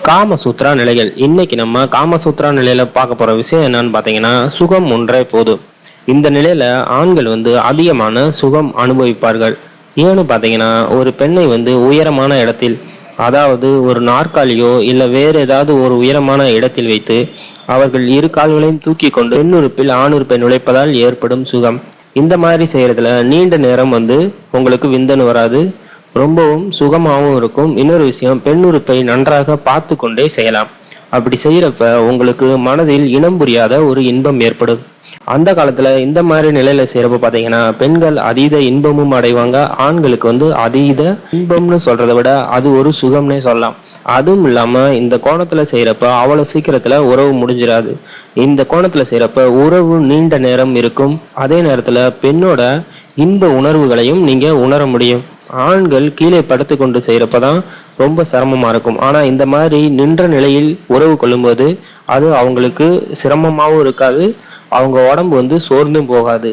காமசூத்ரா நிலைகள். இன்னைக்கு நம்ம காமசூத்ரா நிலையில பார்க்க போற விஷயம் என்னன்னு பாத்தீங்கன்னா, சுகம் ஒன்றே போதும். இந்த நிலையில ஆண்கள் அதிகமான சுகம் அனுபவிப்பார்கள். ஏன்னு பாத்தீங்கன்னா, ஒரு பெண்ணை உயரமான இடத்தில், அதாவது ஒரு நாற்காலியோ இல்ல வேற ஏதாவது ஒரு உயரமான இடத்தில் வைத்து அவர்கள் இரு கால்களையும் தூக்கி கொண்டு பெண்ணுறுப்பில் ஆணுறுப்பை நுழைப்பதால் ஏற்படும் சுகம். இந்த மாதிரி செய்யறதுல நீண்ட நேரம் உங்களுக்கு விந்தணு வராது, ரொம்பவும் சுகமாகவும் இருக்கும். இன்னொரு விஷயம், பெண்ணுறுப்பை நன்றாக பார்த்து கொண்டே செய்யலாம். அப்படி செய்யறப்ப உங்களுக்கு மனதில் இனம் புரியாத ஒரு இன்பம் ஏற்படும். அந்த காலத்துல இந்த மாதிரி நிலையில செய்யறப்ப பாத்தீங்கன்னா, பெண்கள் அதீத இன்பமும் அடைவாங்க. ஆண்களுக்கு அதீத இன்பம்னு சொல்றதை விட அது ஒரு சுகம்னே சொல்லலாம். அதுவும் இல்லாம இந்த கோணத்துல செய்யறப்ப அவ்வளவு சீக்கிரத்துல உறவு முடிஞ்சிடாது. இந்த கோணத்துல செய்யறப்ப உறவு நீண்ட நேரம் இருக்கும். அதே நேரத்துல பெண்ணோட இன்ப உணர்வுகளையும் நீங்க உணர முடியும். ஆண்கள் கீழே படுத்து கொண்டு செய்யறப்பதான் ரொம்ப சிரமமா இருக்கும். ஆனா இந்த மாதிரி நின்ற நிலையில் உறவு கொள்ளும்போது அது அவங்களுக்கு சிரமமாவும் இருக்காது, அவங்க உடம்பு சோர்ந்தும் போகாது.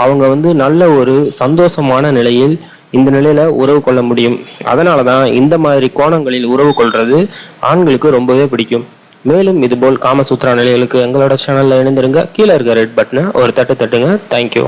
அவங்க நல்ல ஒரு சந்தோஷமான நிலையில் இந்த நிலையில உறவு கொள்ள முடியும். அதனாலதான் இந்த மாதிரி கோணங்களில் உறவு கொள்றது ஆண்களுக்கு ரொம்பவே பிடிக்கும். மேலும் இதுபோல் காமசூத்ரா நிலைகளுக்கு எங்களோட சேனல்ல இணைந்திருங்க. கீழே இருக்க ரெட் பட்டனை ஒரு தட்டு தட்டுங்க. தேங்க்யூ.